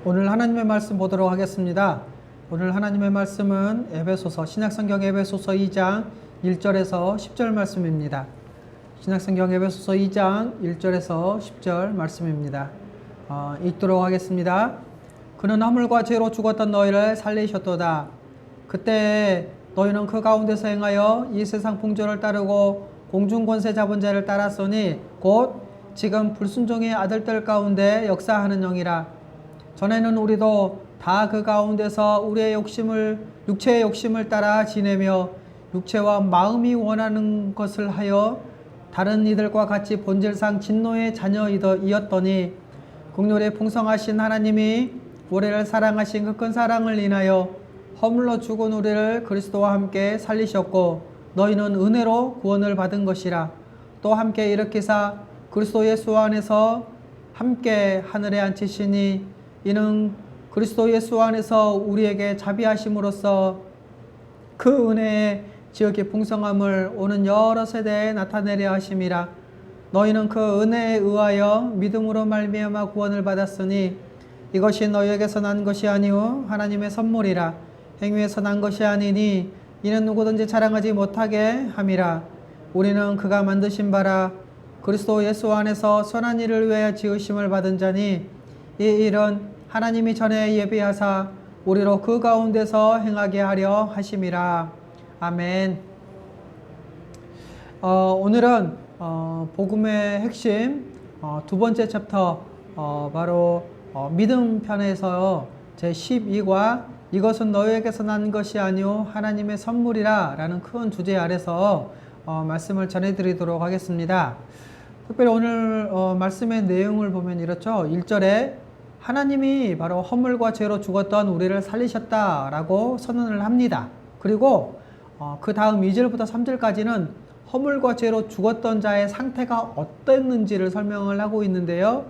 오늘 하나님의 말씀 보도록 하겠습니다. 오늘 하나님의 말씀은 에베소서, 신약성경 에베소서 2장 1절에서 10절 말씀입니다. 신약성경 에베소서 2장 1절에서 10절 말씀입니다. 읽도록 하겠습니다. 그는 허물과 죄로 죽었던 너희를 살리셨도다. 그때 너희는 그 가운데서 행하여 이 세상 풍조를 따르고 공중 권세 잡은 자를 따랐으니 곧 지금 불순종의 아들들 가운데 역사하는 영이라. 전에는 우리도 다 그 가운데서 우리의 육체의 욕심을 따라 지내며 육체와 마음이 원하는 것을 하여 다른 이들과 같이 본질상 진노의 자녀이었더니 국률에 풍성하신 하나님이 우리를 사랑하신 그 큰 사랑을 인하여 허물로 죽은 우리를 그리스도와 함께 살리셨고 너희는 은혜로 구원을 받은 것이라. 또 함께 일으키사 그리스도 예수 안에서 함께 하늘에 앉히시니 이는 그리스도 예수 안에서 우리에게 자비하심으로써 그 은혜의 지극히 풍성함을 오는 여러 세대에 나타내려 하심이라. 너희는 그 은혜에 의하여 믿음으로 말미암아 구원을 받았으니 이것이 너희에게서 난 것이 아니오 하나님의 선물이라. 행위에서 난 것이 아니니 이는 누구든지 자랑하지 못하게 함이라. 우리는 그가 만드신 바라 그리스도 예수 안에서 선한 일을 위하여 지으심을 받은 자니 이 일은 하나님이 전에 예비하사 우리로 그 가운데서 행하게 하려 하심이라. 아멘. 오늘은 복음의 핵심 두 번째 챕터 바로 믿음 편에서 제12과 이것은 너희에게서 난 것이 아니오 하나님의 선물이라 라는 큰 주제 아래서 말씀을 전해드리도록 하겠습니다. 특별히 오늘 말씀의 내용을 보면 이렇죠. 1절에 하나님이 바로 허물과 죄로 죽었던 우리를 살리셨다라고 선언을 합니다. 그리고 그 다음 2절부터 3절까지는 허물과 죄로 죽었던 자의 상태가 어땠는지를 설명을 하고 있는데요.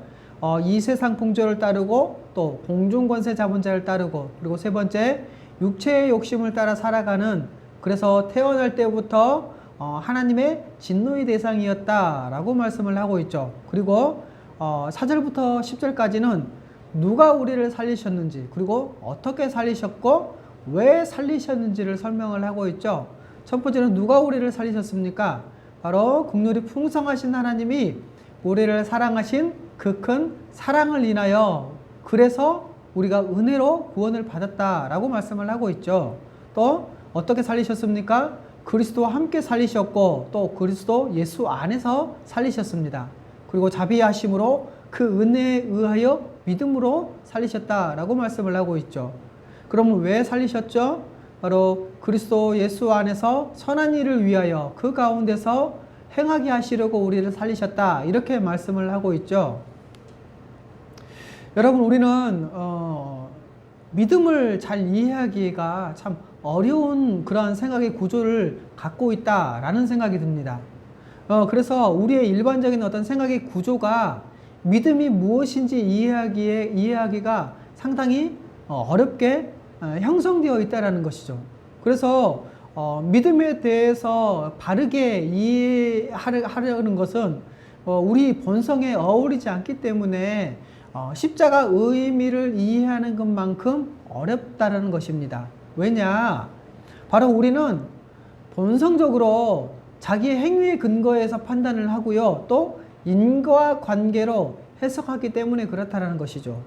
이 세상 풍조를 따르고 또 공중 권세 잡은 자를 따르고 그리고 세 번째 육체의 욕심을 따라 살아가는 그래서 태어날 때부터 하나님의 진노의 대상이었다라고 말씀을 하고 있죠. 그리고 4절부터 10절까지는 누가 우리를 살리셨는지 그리고 어떻게 살리셨고 왜 살리셨는지를 설명을 하고 있죠. 첫 번째는 누가 우리를 살리셨습니까? 바로 긍휼이 풍성하신 하나님이 우리를 사랑하신 그 큰 사랑을 인하여 그래서 우리가 은혜로 구원을 받았다라고 말씀을 하고 있죠. 또 어떻게 살리셨습니까? 그리스도와 함께 살리셨고 또 그리스도 예수 안에서 살리셨습니다. 그리고 자비하심으로 그 은혜에 의하여 믿음으로 살리셨다라고 말씀을 하고 있죠. 그럼 왜 살리셨죠? 바로 그리스도 예수 안에서 선한 일을 위하여 그 가운데서 행하게 하시려고 우리를 살리셨다 이렇게 말씀을 하고 있죠. 여러분 우리는 믿음을 잘 이해하기가 참 어려운 그런 생각의 구조를 갖고 있다라는 생각이 듭니다. 그래서 우리의 일반적인 어떤 생각의 구조가 믿음이 무엇인지 이해하기가 상당히 어렵게 형성되어 있다는 것이죠. 그래서 믿음에 대해서 바르게 이해하려는 것은 우리 본성에 어울리지 않기 때문에 십자가 의미를 이해하는 것만큼 어렵다는 것입니다. 왜냐? 바로 우리는 본성적으로 자기의 행위에 근거해서 판단을 하고요. 또 인과관계로 해석하기 때문에 그렇다는 것이죠.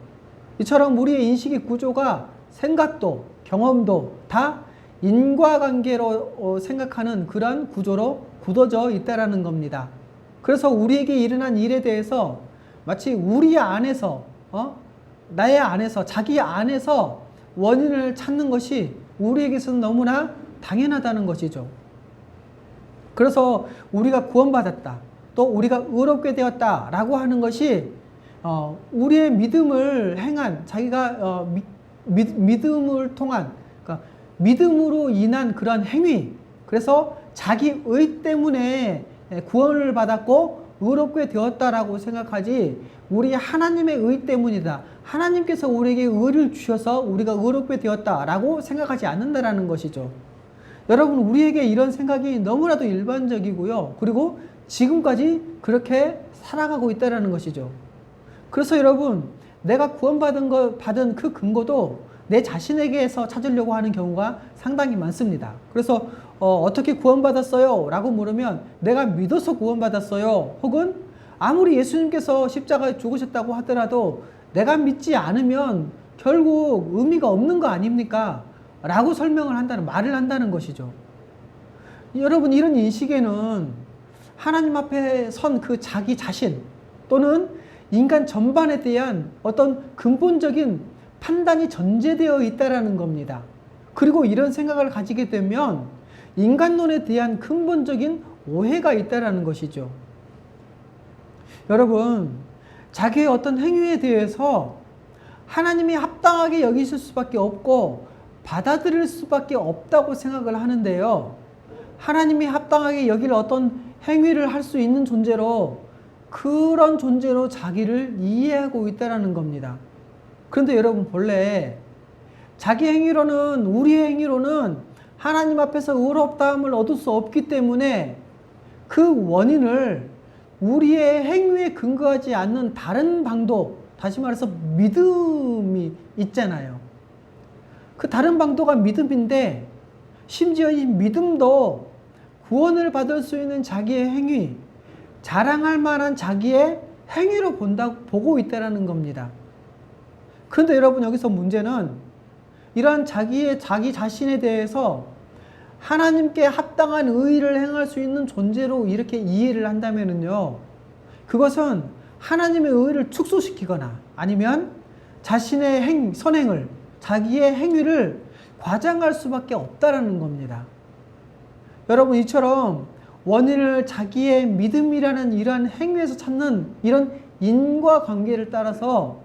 이처럼 우리의 인식의 구조가 생각도 경험도 다 인과관계로 생각하는 그런 구조로 굳어져 있다는 겁니다. 그래서 우리에게 일어난 일에 대해서 마치 우리 안에서 나의 안에서 자기 안에서 원인을 찾는 것이 우리에게서는 너무나 당연하다는 것이죠. 그래서 우리가 구원받았다 또 우리가 의롭게 되었다 라고 하는 것이 우리의 믿음을 행한 자기가 믿음을 통한 그러니까 믿음으로 인한 그런 행위 그래서 자기 의 때문에 구원을 받았고 의롭게 되었다라고 생각하지 우리 하나님의 의 때문이다. 하나님께서 우리에게 의를 주셔서 우리가 의롭게 되었다라고 생각하지 않는다라는 것이죠. 여러분 우리에게 이런 생각이 너무나도 일반적이고요. 그리고 지금까지 그렇게 살아가고 있다는 것이죠. 그래서 여러분 내가 받은 그 근거도 내 자신에게서 찾으려고 하는 경우가 상당히 많습니다. 그래서 어떻게 구원받았어요? 라고 물으면 내가 믿어서 구원받았어요. 혹은 아무리 예수님께서 십자가에 죽으셨다고 하더라도 내가 믿지 않으면 결국 의미가 없는 거 아닙니까? 라고 말을 한다는 것이죠. 여러분, 이런 인식에는 하나님 앞에 선 그 자기 자신 또는 인간 전반에 대한 어떤 근본적인 판단이 전제되어 있다라는 겁니다. 그리고 이런 생각을 가지게 되면 인간론에 대한 근본적인 오해가 있다라는 것이죠. 여러분, 자기의 어떤 행위에 대해서 하나님이 합당하게 여기실 수밖에 없고 받아들일 수밖에 없다고 생각을 하는데요. 하나님이 합당하게 여길 어떤 행위를 할 수 있는 존재로, 그런 존재로 자기를 이해하고 있다는 겁니다. 그런데 여러분, 본래 자기 행위로는, 우리의 행위로는 하나님 앞에서 의롭다함을 얻을 수 없기 때문에 그 원인을 우리의 행위에 근거하지 않는 다른 방도, 다시 말해서 믿음이 있잖아요. 그 다른 방도가 믿음인데, 심지어 이 믿음도 구원을 받을 수 있는 자기의 행위, 자랑할 만한 자기의 행위로 보고 있다는 겁니다. 그런데 여러분, 여기서 문제는 이러한 자기 자신에 대해서 하나님께 합당한 의의를 행할 수 있는 존재로 이렇게 이해를 한다면요, 그것은 하나님의 의의를 축소시키거나 아니면 자신의 선행을, 자기의 행위를 과장할 수밖에 없다라는 겁니다. 여러분, 이처럼 원인을 자기의 믿음이라는 이러한 행위에서 찾는 이런 인과관계를 따라서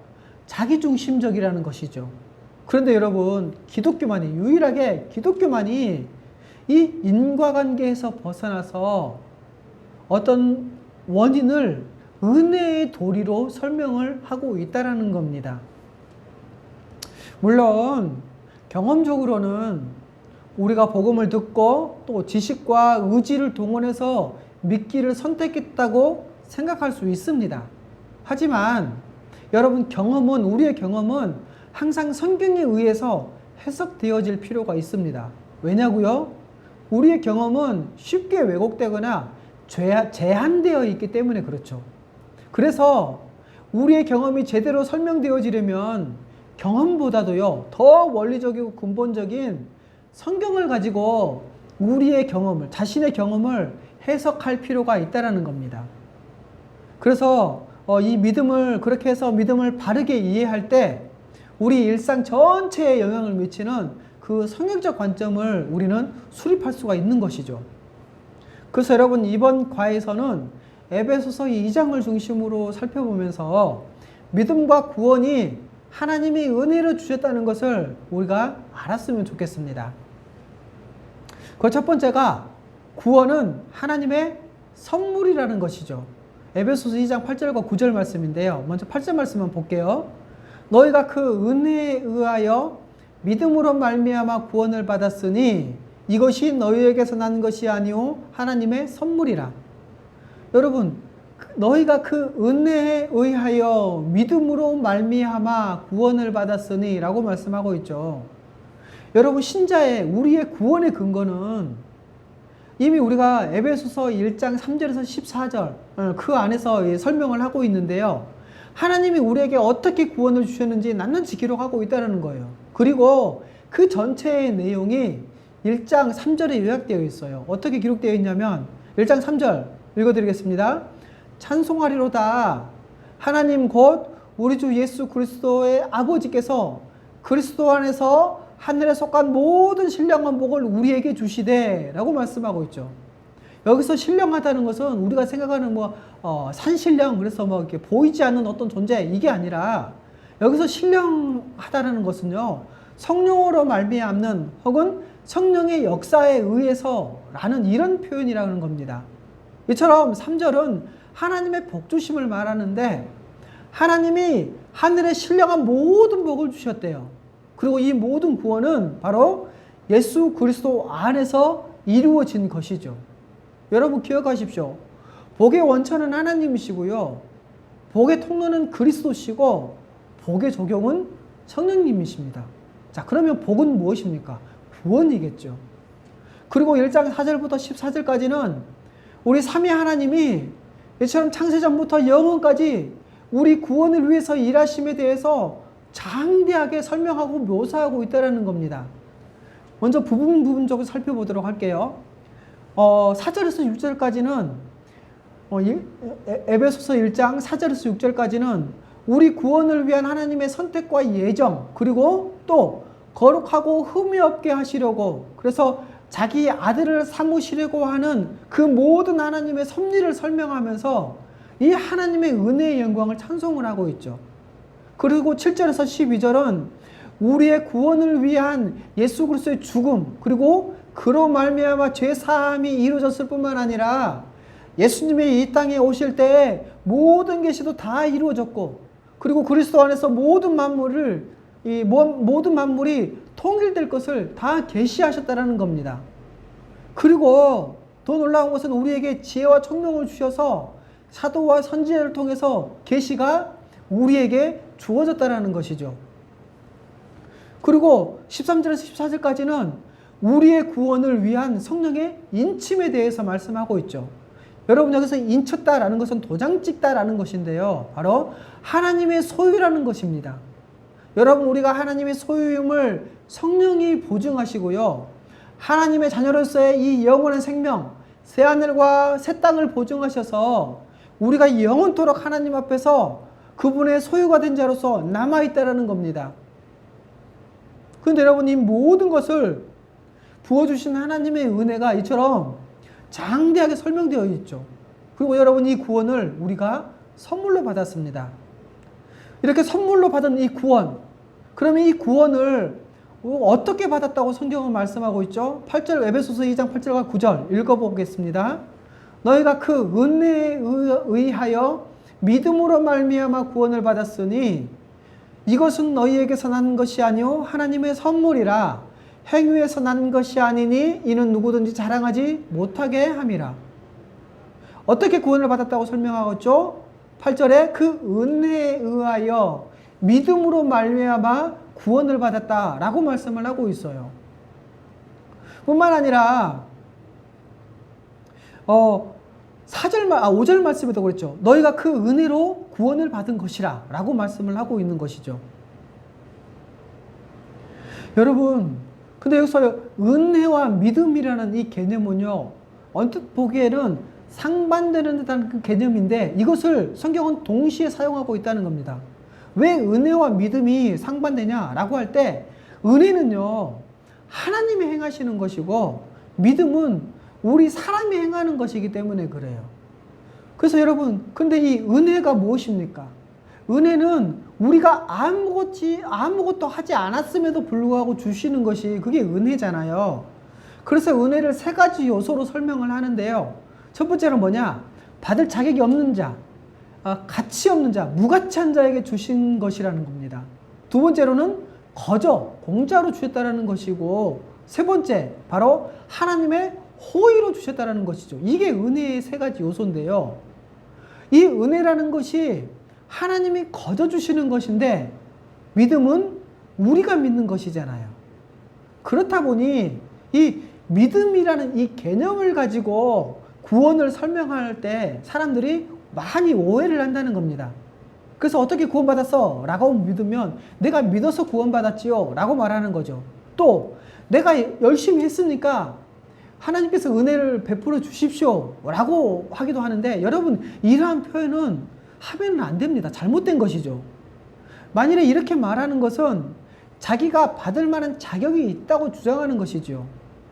자기중심적이라는 것이죠. 그런데 여러분, 유일하게 기독교만이 이 인과관계에서 벗어나서 어떤 원인을 은혜의 도리로 설명을 하고 있다는 겁니다. 물론 경험적으로는 우리가 복음을 듣고 또 지식과 의지를 동원해서 믿기를 선택했다고 생각할 수 있습니다. 하지만 여러분, 우리의 경험은 항상 성경에 의해서 해석되어질 필요가 있습니다. 왜냐고요? 우리의 경험은 쉽게 왜곡되거나 제한되어 있기 때문에 그렇죠. 그래서 우리의 경험이 제대로 설명되어지려면 경험보다도요, 더 원리적이고 근본적인 성경을 가지고 우리의 경험을, 자신의 경험을 해석할 필요가 있다는 겁니다. 그래서 이 믿음을, 그렇게 해서 믿음을 바르게 이해할 때 우리 일상 전체에 영향을 미치는 그 성경적 관점을 우리는 수립할 수가 있는 것이죠. 그래서 여러분, 이번 과에서는 에베소서 2장을 중심으로 살펴보면서 믿음과 구원이 하나님이 은혜로 주셨다는 것을 우리가 알았으면 좋겠습니다. 그 첫 번째가 구원은 하나님의 선물이라는 것이죠. 에베소서 2장 8절과 9절 말씀인데요. 먼저 8절 말씀만 볼게요. 너희가 그 은혜에 의하여 믿음으로 말미암아 구원을 받았으니 이것이 너희에게서 난 것이 아니오 하나님의 선물이라. 여러분, 너희가 그 은혜에 의하여 믿음으로 말미암아 구원을 받았으니 라고 말씀하고 있죠. 여러분, 우리의 구원의 근거는 이미 우리가 에베소서 1장 3절에서 14절 그 안에서 설명을 하고 있는데요. 하나님이 우리에게 어떻게 구원을 주셨는지 낱낱이 기록하고 있다는 거예요. 그리고 그 전체의 내용이 1장 3절에 요약되어 있어요. 어떻게 기록되어 있냐면 1장 3절 읽어드리겠습니다. 찬송하리로다. 하나님 곧 우리 주 예수 그리스도의 아버지께서 그리스도 안에서 하늘에 속한 모든 신령한 복을 우리에게 주시되 라고 말씀하고 있죠. 여기서 신령하다는 것은 우리가 생각하는 산신령, 그래서 이렇게 보이지 않는 어떤 존재, 이게 아니라 여기서 신령하다는 것은요, 성령으로 말미암는 혹은 성령의 역사에 의해서 라는 이런 표현이라는 겁니다. 이처럼 3절은 하나님의 복주심을 말하는데 하나님이 하늘에 신령한 모든 복을 주셨대요. 그리고 이 모든 구원은 바로 예수 그리스도 안에서 이루어진 것이죠. 여러분, 기억하십시오. 복의 원천은 하나님이시고요, 복의 통로는 그리스도시고 복의 적용은 성령님이십니다. 자, 그러면 복은 무엇입니까? 구원이겠죠. 그리고 1장 4절부터 14절까지는 우리 삼위 하나님이 이처럼 창세전부터 영원까지 우리 구원을 위해서 일하심에 대해서 장대하게 설명하고 묘사하고 있다는 겁니다. 먼저 부분적으로 살펴보도록 할게요. 4절에서 6절까지는 에베소서 1장 4절에서 6절까지는 우리 구원을 위한 하나님의 선택과 예정, 그리고 또 거룩하고 흠이 없게 하시려고, 그래서 자기 아들을 삼으시려고 하는 그 모든 하나님의 섭리를 설명하면서 이 하나님의 은혜의 영광을 찬송을 하고 있죠. 그리고 7절에서 12절은 우리의 구원을 위한 예수 그리스도의 죽음, 그리고 그로 말미암아 죄 사함이 이루어졌을 뿐만 아니라 예수님이 이 땅에 오실 때 모든 계시도 다 이루어졌고, 그리고 그리스도 안에서 모든 만물이 통일될 것을 다 계시하셨다라는 겁니다. 그리고 더 놀라운 것은 우리에게 지혜와 총명을 주셔서 사도와 선지자를 통해서 계시가 우리에게 주어졌다라는 것이죠. 그리고 13절에서 14절까지는 우리의 구원을 위한 성령의 인침에 대해서 말씀하고 있죠. 여러분, 여기서 인쳤다라는 것은 도장 찍다라는 것인데요, 바로 하나님의 소유라는 것입니다. 여러분, 우리가 하나님의 소유임을 성령이 보증하시고요, 하나님의 자녀로서의 이 영원한 생명, 새하늘과 새 땅을 보증하셔서 우리가 영원토록 하나님 앞에서 그분의 소유가 된 자로서 남아있다라는 겁니다. 그런데 여러분, 이 모든 것을 부어주신 하나님의 은혜가 이처럼 장대하게 설명되어 있죠. 그리고 여러분, 이 구원을 우리가 선물로 받았습니다. 이렇게 선물로 받은 이 구원, 그러면 이 구원을 어떻게 받았다고 성경은 말씀하고 있죠? 8절, 에베소서 2장 8절과 9절 읽어보겠습니다. 너희가 그 은혜에 의하여 믿음으로 말미암아 구원을 받았으니 이것은 너희에게서 난 것이 아니요 하나님의 선물이라. 행위에서 난 것이 아니니 이는 누구든지 자랑하지 못하게 함이라. 어떻게 구원을 받았다고 설명하고 있죠? 8절에 그 은혜에 의하여 믿음으로 말미암아 구원을 받았다라고 말씀을 하고 있어요. 뿐만 아니라 5절 말씀에도 그랬죠. 너희가 그 은혜로 구원을 받은 것이라 라고 말씀을 하고 있는 것이죠. 여러분, 근데 여기서 은혜와 믿음이라는 이 개념은요, 언뜻 보기에는 상반되는 듯한 그 개념인데 이것을 성경은 동시에 사용하고 있다는 겁니다. 왜 은혜와 믿음이 상반되냐라고 할 때, 은혜는요 하나님이 행하시는 것이고 믿음은 우리 사람이 행하는 것이기 때문에 그래요. 그래서 여러분, 근데 이 은혜가 무엇입니까? 은혜는 우리가 아무것도 하지 않았음에도 불구하고 주시는 것이 그게 은혜잖아요. 그래서 은혜를 세 가지 요소로 설명을 하는데요. 첫 번째는 뭐냐? 받을 자격이 없는 자, 가치 없는 자, 무가치한 자에게 주신 것이라는 겁니다. 두 번째로는 공짜로 주셨다는 것이고, 세 번째, 바로 하나님의 호의로 주셨다는 것이죠. 이게 은혜의 세 가지 요소인데요. 이 은혜라는 것이 하나님이 거저 주시는 것인데 믿음은 우리가 믿는 것이잖아요. 그렇다 보니 이 믿음이라는 이 개념을 가지고 구원을 설명할 때 사람들이 많이 오해를 한다는 겁니다. 그래서 어떻게 구원받았어? 라고 믿으면 내가 믿어서 구원받았지요 라고 말하는 거죠. 또 내가 열심히 했으니까 하나님께서 은혜를 베풀어 주십시오 라고 하기도 하는데, 여러분, 이러한 표현은 하면 안 됩니다. 잘못된 것이죠. 만일에 이렇게 말하는 것은 자기가 받을 만한 자격이 있다고 주장하는 것이죠.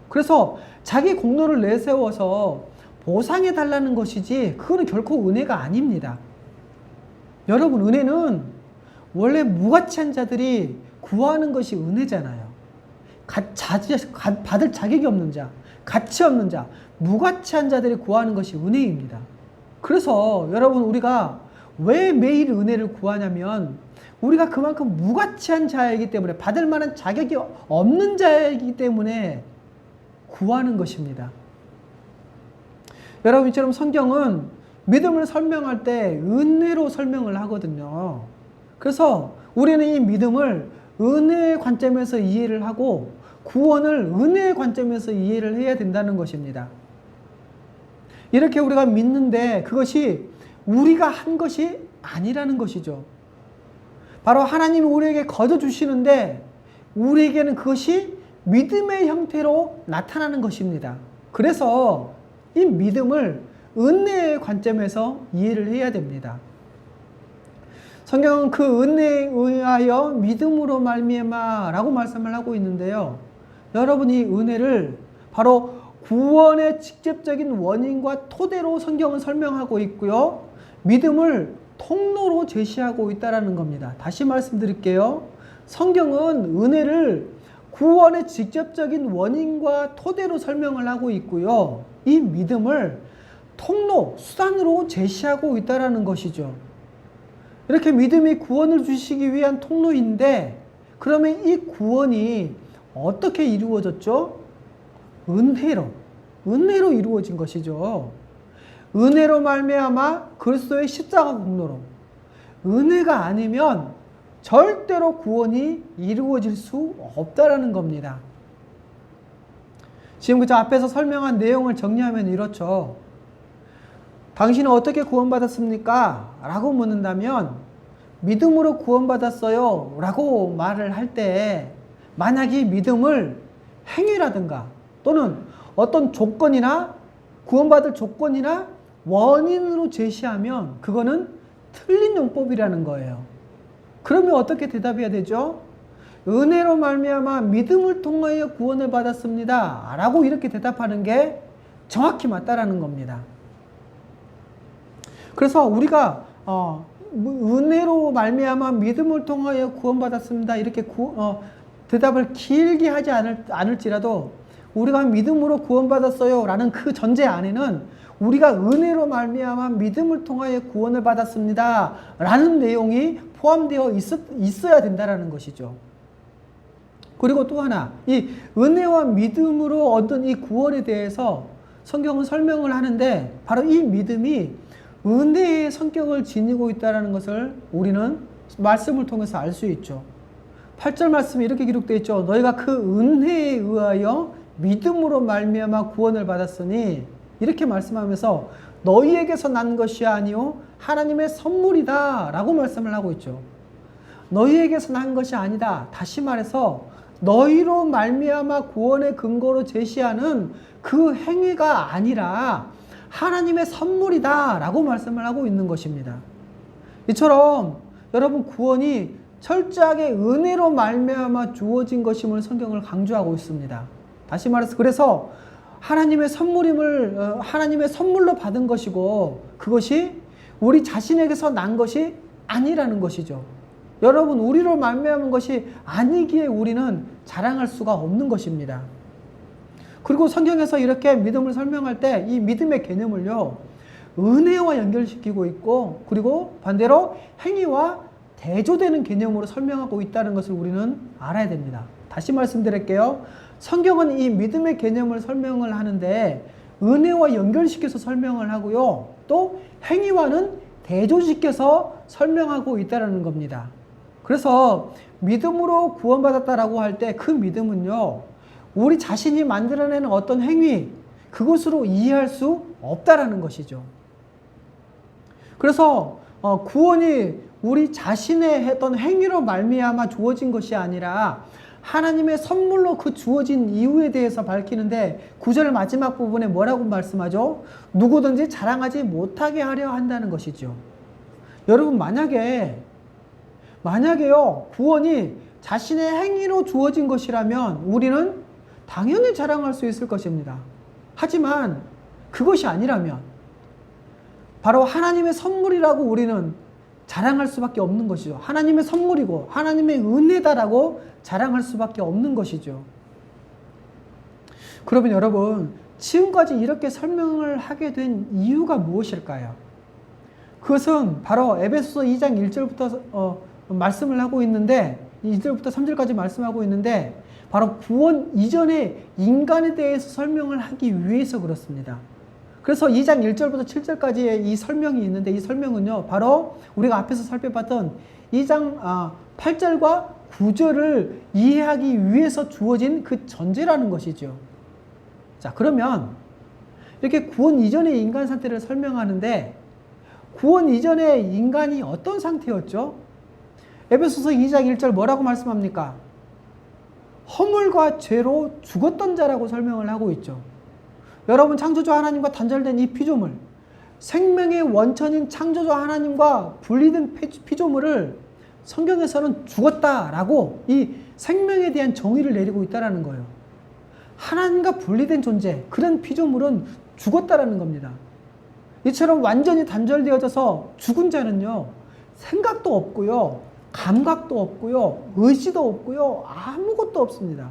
그래서 자기 공로를 내세워서 보상해 달라는 것이지 그거는 결코 은혜가 아닙니다. 여러분, 은혜는 원래 무가치한 자들이 구하는 것이 은혜잖아요. 받을 자격이 없는 자, 가치 없는 자, 무가치한 자들이 구하는 것이 은혜입니다. 그래서 여러분, 우리가 왜 매일 은혜를 구하냐면 우리가 그만큼 무가치한 자이기 때문에, 받을 만한 자격이 없는 자이기 때문에 구하는 것입니다. 여러분, 이처럼 성경은 믿음을 설명할 때 은혜로 설명을 하거든요. 그래서 우리는 이 믿음을 은혜의 관점에서 이해를 하고 구원을 은혜의 관점에서 이해를 해야 된다는 것입니다. 이렇게 우리가 믿는데 그것이 우리가 한 것이 아니라는 것이죠. 바로 하나님이 우리에게 거저주시는데 우리에게는 그것이 믿음의 형태로 나타나는 것입니다. 그래서 이 믿음을 은혜의 관점에서 이해를 해야 됩니다. 성경은 그 은혜에 의하여 믿음으로 말미암아 라고 말씀을 하고 있는데요. 여러분이 은혜를 바로 구원의 직접적인 원인과 토대로 성경은 설명하고 있고요. 믿음을 통로로 제시하고 있다는 겁니다. 다시 말씀드릴게요. 성경은 은혜를 구원의 직접적인 원인과 토대로 설명을 하고 있고요. 이 믿음을 통로, 수단으로 제시하고 있다는 것이죠. 이렇게 믿음이 구원을 주시기 위한 통로인데 그러면 이 구원이 어떻게 이루어졌죠? 은혜로 이루어진 것이죠. 은혜로 말미암아 그리스도의 십자가 공로로. 은혜가 아니면 절대로 구원이 이루어질 수 없다라는 겁니다. 지금 그 앞에서 설명한 내용을 정리하면 이렇죠. 당신은 어떻게 구원받았습니까? 라고 묻는다면 믿음으로 구원받았어요 라고 말을 할 때 만약 이 믿음을 행위라든가 또는 어떤 조건이나 구원받을 조건이나 원인으로 제시하면 그거는 틀린 용법이라는 거예요. 그러면 어떻게 대답해야 되죠? 은혜로 말미암아 믿음을 통하여 구원을 받았습니다 라고 이렇게 대답하는 게 정확히 맞다라는 겁니다. 그래서 우리가 은혜로 말미암아 믿음을 통하여 구원받았습니다 이렇게 대답을 길게 하지 않을지라도 우리가 믿음으로 구원받았어요 라는 그 전제 안에는 우리가 은혜로 말미암아 믿음을 통하여 구원을 받았습니다 라는 내용이 포함되어 있어야 된다는 것이죠. 그리고 또 하나, 이 은혜와 믿음으로 얻은 이 구원에 대해서 성경은 설명을 하는데 바로 이 믿음이 은혜의 성격을 지니고 있다는 것을 우리는 말씀을 통해서 알 수 있죠. 8절 말씀에 이렇게 기록되어 있죠. 너희가 그 은혜에 의하여 믿음으로 말미암아 구원을 받았으니 이렇게 말씀하면서 너희에게서 난 것이 아니요 하나님의 선물이다 라고 말씀을 하고 있죠. 너희에게서 난 것이 아니다. 다시 말해서 너희로 말미암아 구원의 근거로 제시하는 그 행위가 아니라 하나님의 선물이다 라고 말씀을 하고 있는 것입니다. 이처럼 여러분 구원이 철저하게 은혜로 말미암아 주어진 것임을 성경을 강조하고 있습니다. 다시 말해서 그래서 하나님의 선물로 받은 것이고 그것이 우리 자신에게서 난 것이 아니라는 것이죠. 여러분 우리로 말미암은 것이 아니기에 우리는 자랑할 수가 없는 것입니다. 그리고 성경에서 이렇게 믿음을 설명할 때 이 믿음의 개념을요 은혜와 연결시키고 있고 그리고 반대로 행위와 대조되는 개념으로 설명하고 있다는 것을 우리는 알아야 됩니다. 다시 말씀드릴게요. 성경은 이 믿음의 개념을 설명을 하는데 은혜와 연결시켜서 설명을 하고요. 또 행위와는 대조시켜서 설명하고 있다는 겁니다. 그래서 믿음으로 구원받았다라고 할 때 그 믿음은요. 우리 자신이 만들어내는 어떤 행위 그것으로 이해할 수 없다라는 것이죠. 그래서 구원이 우리 자신의 했던 행위로 말미암아 주어진 것이 아니라 하나님의 선물로 그 주어진 이유에 대해서 밝히는데 9절 마지막 부분에 뭐라고 말씀하죠? 누구든지 자랑하지 못하게 하려 한다는 것이죠. 여러분 만약에요 구원이 자신의 행위로 주어진 것이라면 우리는 당연히 자랑할 수 있을 것입니다. 하지만 그것이 아니라면 바로 하나님의 선물이라고 우리는 자랑할 수밖에 없는 것이죠. 하나님의 선물이고 하나님의 은혜다라고 자랑할 수밖에 없는 것이죠. 그러면 여러분 지금까지 이렇게 설명을 하게 된 이유가 무엇일까요? 그것은 바로 에베소서 2장 1절부터 말씀을 하고 있는데 2절부터 3절까지 말씀하고 있는데 바로 구원 이전의 인간에 대해서 설명을 하기 위해서 그렇습니다. 그래서 2장 1절부터 7절까지의 이 설명이 있는데 이 설명은요 바로 우리가 앞에서 살펴봤던 2장 8절과 9절을 이해하기 위해서 주어진 그 전제라는 것이죠. 자, 그러면 이렇게 구원 이전의 인간 상태를 설명하는데 구원 이전의 인간이 어떤 상태였죠? 에베소서 2장 1절 뭐라고 말씀합니까? 허물과 죄로 죽었던 자라고 설명을 하고 있죠. 여러분, 창조주 하나님과 단절된 이 피조물, 생명의 원천인 창조주 하나님과 분리된 피조물을 성경에서는 죽었다라고 이 생명에 대한 정의를 내리고 있다는 거예요. 하나님과 분리된 존재, 그런 피조물은 죽었다라는 겁니다. 이처럼 완전히 단절되어져서 죽은 자는요, 생각도 없고요, 감각도 없고요, 의지도 없고요, 아무것도 없습니다.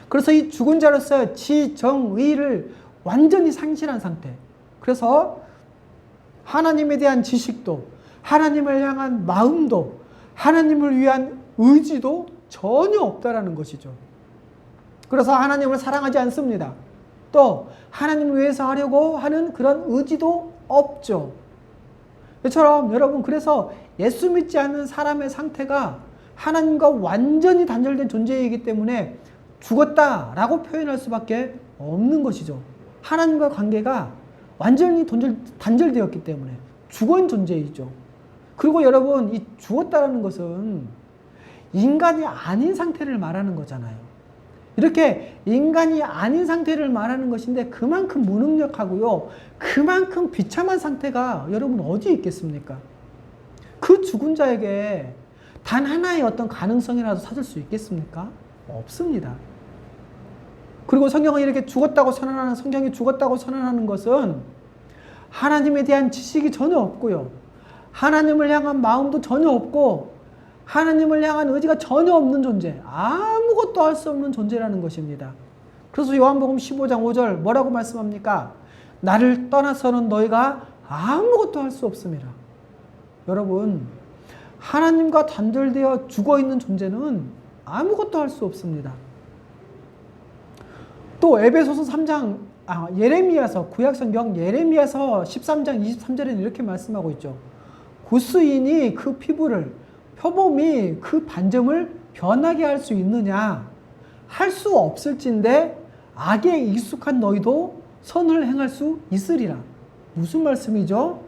그래서 이 죽은 자로서 지정의를 완전히 상실한 상태. 그래서 하나님에 대한 지식도, 하나님을 향한 마음도, 하나님을 위한 의지도 전혀 없다라는 것이죠. 그래서 하나님을 사랑하지 않습니다. 또 하나님을 위해서 하려고 하는 그런 의지도 없죠. 이처럼 여러분, 그래서 예수 믿지 않는 사람의 상태가 하나님과 완전히 단절된 존재이기 때문에 죽었다라고 표현할 수밖에 없는 것이죠. 하나님과 관계가 완전히 단절되었기 때문에 죽은 존재이죠. 그리고 여러분, 이 죽었다라는 것은 인간이 아닌 상태를 말하는 거잖아요. 이렇게 인간이 아닌 상태를 말하는 것인데 그만큼 무능력하고요, 그만큼 비참한 상태가 여러분 어디 있겠습니까? 그 죽은 자에게 단 하나의 어떤 가능성이라도 찾을 수 있겠습니까? 없습니다. 그리고 성경은 이렇게 성경이 죽었다고 선언하는 것은 하나님에 대한 지식이 전혀 없고요, 하나님을 향한 마음도 전혀 없고, 하나님을 향한 의지가 전혀 없는 존재, 아무것도 할 수 없는 존재라는 것입니다. 그래서 요한복음 15장 5절 뭐라고 말씀합니까? 나를 떠나서는 너희가 아무것도 할 수 없습니다. 여러분, 하나님과 단절되어 죽어있는 존재는 아무것도 할 수 없습니다. 또 에베소서 3장, 예레미야서, 구약성경 예레미야서 13장 23절에는 이렇게 말씀하고 있죠. 구스인이 그 피부를, 표범이 그 반점을 변하게 할 수 있느냐? 할 수 없을진데 악에 익숙한 너희도 선을 행할 수 있으리라. 무슨 말씀이죠?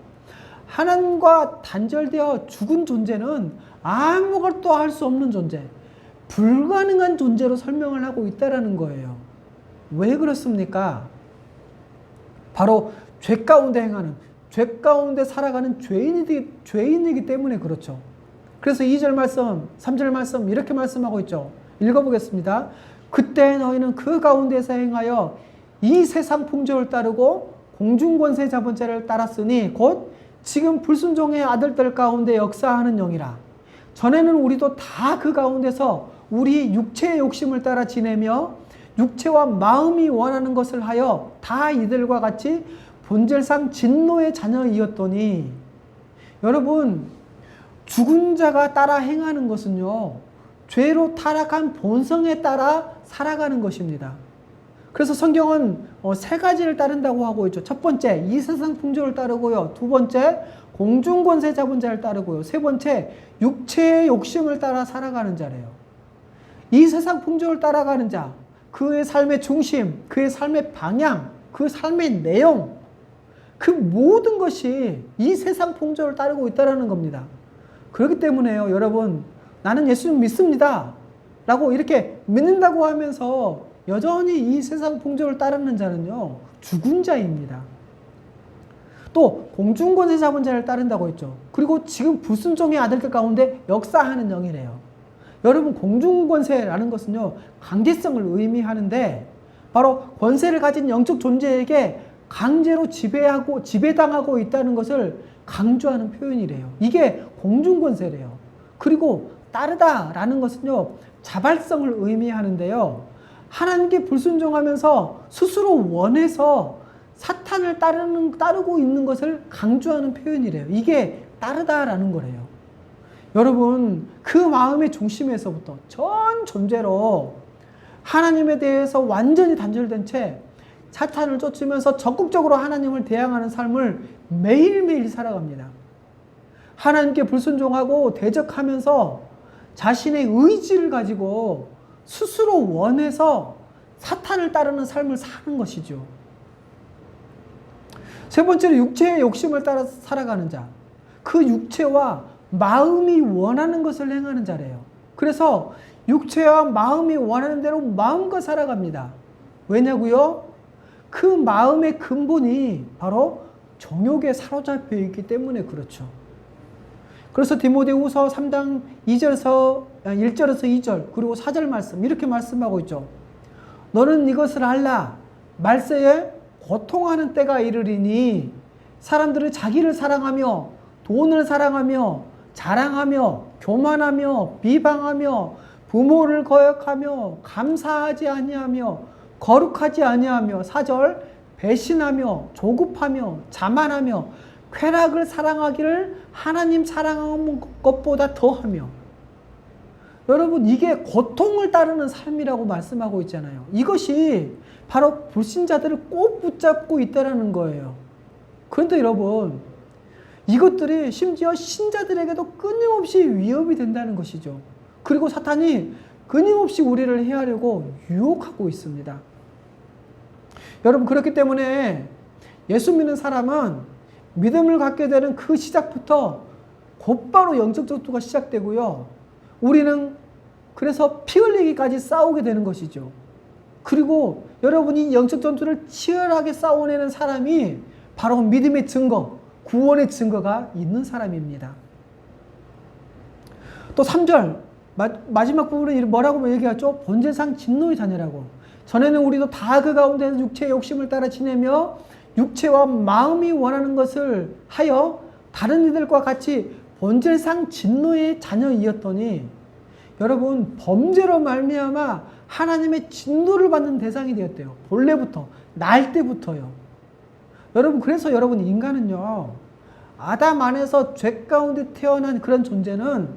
하나님과 단절되어 죽은 존재는 아무것도 할 수 없는 존재, 불가능한 존재로 설명을 하고 있다는 거예요. 왜 그렇습니까? 바로 죄 가운데 행하는, 죄 가운데 살아가는 죄인이기 때문에 그렇죠. 그래서 2절 말씀, 3절 말씀 이렇게 말씀하고 있죠. 읽어보겠습니다. 그때 너희는 그 가운데서 행하여 이 세상 풍조를 따르고 공중권세 잡은 자를 따랐으니 곧 지금 불순종의 아들들 가운데 역사하는 영이라. 전에는 우리도 다 그 가운데서 우리 육체의 욕심을 따라 지내며 육체와 마음이 원하는 것을 하여 다 이들과 같이 본질상 진노의 자녀이었더니. 여러분, 죽은 자가 따라 행하는 것은요, 죄로 타락한 본성에 따라 살아가는 것입니다. 그래서 성경은 세 가지를 따른다고 하고 있죠. 첫 번째, 이 세상 풍조를 따르고요. 두 번째, 공중권세 잡은 자를 따르고요. 세 번째, 육체의 욕심을 따라 살아가는 자래요. 이 세상 풍조를 따라가는 자, 그의 삶의 중심, 그의 삶의 방향, 그 삶의 내용, 그 모든 것이 이 세상 풍조를 따르고 있다는 겁니다. 그렇기 때문에요, 여러분, 나는 예수 믿습니다 라고 이렇게 믿는다고 하면서 여전히 이 세상 풍조를 따르는 자는요, 죽은 자입니다. 또 공중권세 잡은 자를 따른다고 했죠. 그리고 지금 불순종의 아들들 가운데 역사하는 영이래요. 여러분, 공중권세라는 것은요, 강제성을 의미하는데 바로 권세를 가진 영적 존재에게 강제로 지배당하고 있다는 것을 강조하는 표현이래요. 이게 공중권세래요. 그리고 따르다라는 것은요, 자발성을 의미하는데요, 하나님께 불순종하면서 스스로 원해서 사탄을 따르고 있는 것을 강조하는 표현이래요. 이게 따르다라는 거래요. 여러분, 그 마음의 중심에서부터 전 존재로 하나님에 대해서 완전히 단절된 채 사탄을 쫓으면서 적극적으로 하나님을 대항하는 삶을 매일매일 살아갑니다. 하나님께 불순종하고 대적하면서 자신의 의지를 가지고 스스로 원해서 사탄을 따르는 삶을 사는 것이죠. 세 번째로 육체의 욕심을 따라 살아가는 자. 그 육체와 마음이 원하는 것을 행하는 자래요. 그래서 육체와 마음이 원하는 대로 마음껏 살아갑니다. 왜냐고요? 그 마음의 근본이 바로 정욕에 사로잡혀 있기 때문에 그렇죠. 그래서 디모데후서 3장 1절에서 2절 그리고 4절 말씀 이렇게 말씀하고 있죠. 너는 이것을 알라. 말세에 고통하는 때가 이르리니 사람들은 자기를 사랑하며 돈을 사랑하며 자랑하며 교만하며 비방하며 부모를 거역하며 감사하지 아니하며 거룩하지 아니하며 4절 배신하며 조급하며 자만하며 쾌락을 사랑하기를 하나님 사랑하는 것보다 더하며. 여러분, 이게 고통을 따르는 삶이라고 말씀하고 있잖아요. 이것이 바로 불신자들을 꼭 붙잡고 있다는 거예요. 그런데 여러분, 이것들이 심지어 신자들에게도 끊임없이 위협이 된다는 것이죠. 그리고 사탄이 끊임없이 우리를 해하려고 유혹하고 있습니다. 여러분, 그렇기 때문에 예수 믿는 사람은 믿음을 갖게 되는 그 시작부터 곧바로 영적 전투가 시작되고요. 우리는 그래서 피 흘리기까지 싸우게 되는 것이죠. 그리고 여러분이 영적 전투를 치열하게 싸워내는 사람이 바로 믿음의 증거, 구원의 증거가 있는 사람입니다. 또 3절 마지막 부분은 뭐라고 얘기하죠? 본질상 진노의 자녀라고. 전에는 우리도 다 그 가운데서 육체의 욕심을 따라 지내며 육체와 마음이 원하는 것을 하여 다른 이들과 같이 본질상 진노의 자녀이었더니 여러분 범죄로 말미암아 하나님의 진노를 받는 대상이 되었대요. 본래부터, 날 때부터요. 여러분, 그래서 여러분 인간은요, 아담 안에서 죄 가운데 태어난 그런 존재는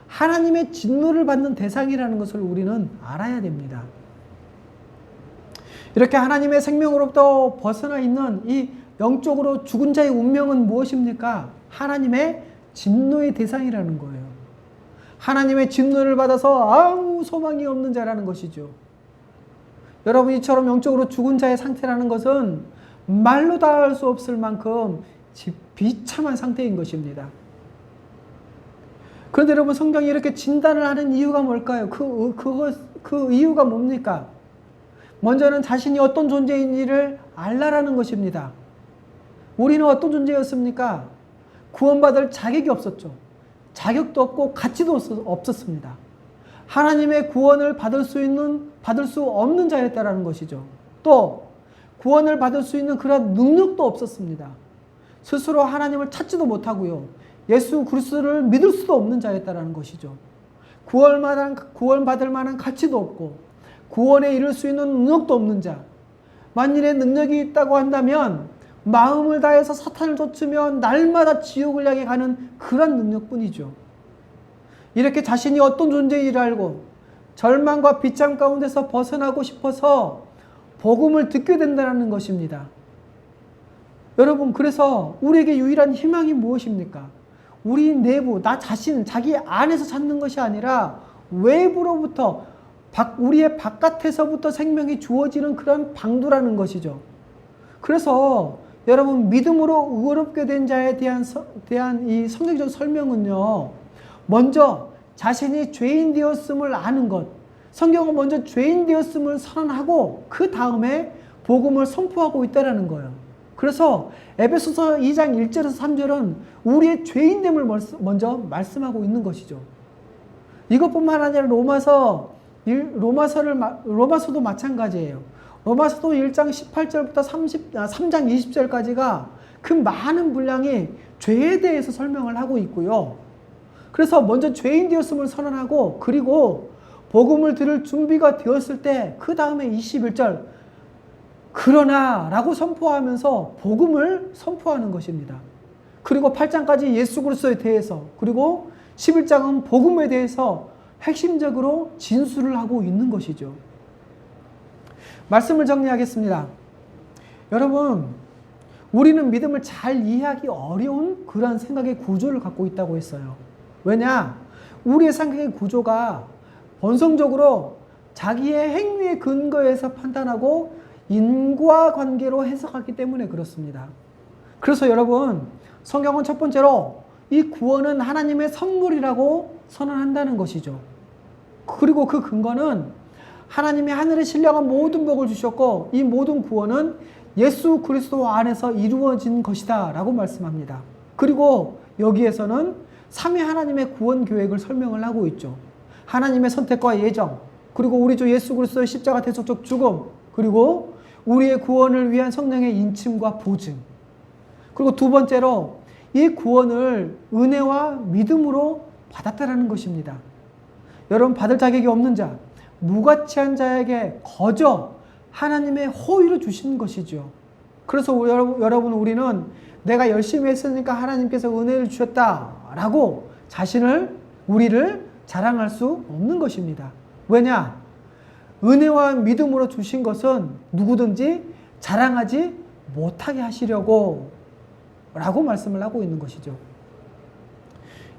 하나님의 진노를 받는 대상이라는 것을 우리는 알아야 됩니다. 이렇게 하나님의 생명으로부터 벗어나 있는 이 영적으로 죽은 자의 운명은 무엇입니까? 하나님의 진노의 대상이라는 거예요. 하나님의 진노를 받아서 아무 소망이 없는 자라는 것이죠. 여러분, 이처럼 영적으로 죽은 자의 상태라는 것은 말로 다 할 수 없을 만큼 비참한 상태인 것입니다. 그런데 여러분, 성경이 이렇게 진단을 하는 이유가 뭘까요? 그 이유가 뭡니까? 먼저는 자신이 어떤 존재인지를 알라라는 것입니다. 우리는 어떤 존재였습니까? 구원받을 자격이 없었죠. 자격도 없고 가치도 없었습니다. 하나님의 구원을 받을 수 없는 자였다라는 것이죠. 또 구원을 받을 수 있는 그런 능력도 없었습니다. 스스로 하나님을 찾지도 못하고요. 예수 그리스도를 믿을 수도 없는 자였다라는 것이죠. 구원받을 만한 가치도 없고 구원에 이를 수 있는 능력도 없는 자. 만일에 능력이 있다고 한다면 마음을 다해서 사탄을 쫓으며 날마다 지옥을 향해 가는 그런 능력뿐이죠. 이렇게 자신이 어떤 존재인지를 알고 절망과 비참 가운데서 벗어나고 싶어서 복음을 듣게 된다는 것입니다. 여러분, 그래서 우리에게 유일한 희망이 무엇입니까? 우리 내부, 나 자신, 자기 안에서 찾는 것이 아니라 외부로부터 우리의 바깥에서부터 생명이 주어지는 그런 방도라는 것이죠. 그래서 여러분, 믿음으로 의롭게 된 자에 대한 이 성경적 설명은요, 먼저 자신이 죄인 되었음을 아는 것, 성경은 먼저 죄인 되었음을 선언하고 그 다음에 복음을 선포하고 있다는 거예요. 그래서 에베소서 2장 1절에서 3절은 우리의 죄인됨을 먼저 말씀하고 있는 것이죠. 이것뿐만 아니라 로마서도 마찬가지예요. 로마서도 1장 18절부터 3장 20절까지가 그 많은 분량이 죄에 대해서 설명을 하고 있고요. 그래서 먼저 죄인 되었음을 선언하고 그리고 복음을 들을 준비가 되었을 때 그 다음에 21절 그러나 라고 선포하면서 복음을 선포하는 것입니다. 그리고 8장까지 예수 그리스도에 대해서 그리고 11장은 복음에 대해서 핵심적으로 진술을 하고 있는 것이죠. 말씀을 정리하겠습니다. 여러분, 우리는 믿음을 잘 이해하기 어려운 그러한 생각의 구조를 갖고 있다고 했어요. 왜냐? 우리의 생각의 구조가 본성적으로 자기의 행위에 근거해서 판단하고 인과관계로 해석하기 때문에 그렇습니다. 그래서 여러분, 성경은 첫 번째로 이 구원은 하나님의 선물이라고 선언한다는 것이죠. 그리고 그 근거는 하나님이 하늘에 신령한 모든 복을 주셨고 이 모든 구원은 예수 그리스도 안에서 이루어진 것이다 라고 말씀합니다. 그리고 여기에서는 삼위 하나님의 구원 계획을 설명을 하고 있죠. 하나님의 선택과 예정, 그리고 우리 주 예수 그리스도의 십자가 대속적 죽음, 그리고 우리의 구원을 위한 성령의 인침과 보증. 그리고 두 번째로 이 구원을 은혜와 믿음으로 받았다라는 것입니다. 여러분, 받을 자격이 없는 자, 무가치한 자에게 거저 하나님의 호의로 주신 것이죠. 그래서 여러분, 우리는 내가 열심히 했으니까 하나님께서 은혜를 주셨다라고 우리를 자랑할 수 없는 것입니다. 왜냐? 은혜와 믿음으로 주신 것은 누구든지 자랑하지 못하게 하시려고 라고 말씀을 하고 있는 것이죠.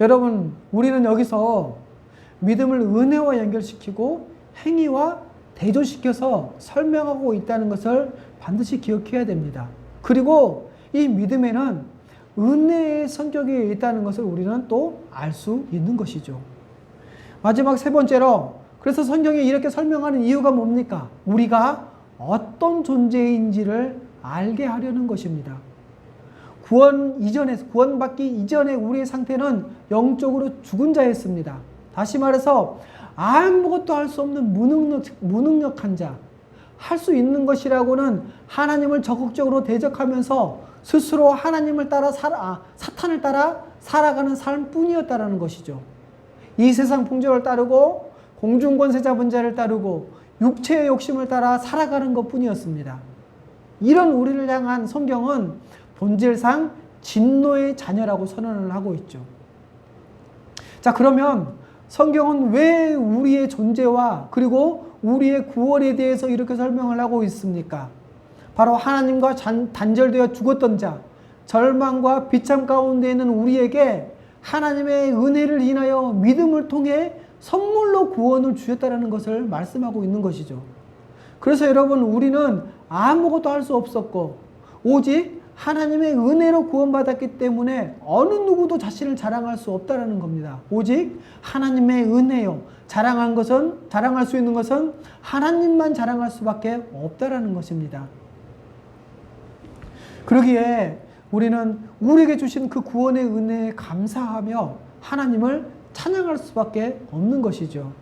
여러분, 우리는 여기서 믿음을 은혜와 연결시키고 행위와 대조시켜서 설명하고 있다는 것을 반드시 기억해야 됩니다. 그리고 이 믿음에는 은혜의 성격이 있다는 것을 우리는 또 알 수 있는 것이죠. 마지막 세 번째로, 그래서 성경이 이렇게 설명하는 이유가 뭡니까? 우리가 어떤 존재인지를 알게 하려는 것입니다. 구원받기 이전에 우리의 상태는 영적으로 죽은 자였습니다. 다시 말해서 아무것도 할 수 없는 무능력한 자, 할 수 있는 것이라고는 하나님을 적극적으로 대적하면서 스스로 하나님을 따라 사탄을 따라 살아가는 삶뿐이었다라는 것이죠. 이 세상 풍조를 따르고 공중권세 잡은 자를 따르고 육체의 욕심을 따라 살아가는 것뿐이었습니다. 이런 우리를 향한 성경은 본질상 진노의 자녀라고 선언을 하고 있죠. 자, 그러면 성경은 왜 우리의 존재와 그리고 우리의 구원에 대해서 이렇게 설명을 하고 있습니까? 바로 하나님과 단절되어 죽었던 자, 절망과 비참 가운데 있는 우리에게 하나님의 은혜를 인하여 믿음을 통해 선물로 구원을 주셨다는 것을 말씀하고 있는 것이죠. 그래서 여러분, 우리는 아무것도 할 수 없었고 오직 하나님의 은혜로 구원받았기 때문에 어느 누구도 자신을 자랑할 수 없다는 겁니다. 오직 하나님의 은혜요. 자랑할 수 있는 것은 하나님만 자랑할 수밖에 없다는 것입니다. 그러기에 우리는 우리에게 주신 그 구원의 은혜에 감사하며 하나님을 찬양할 수밖에 없는 것이죠.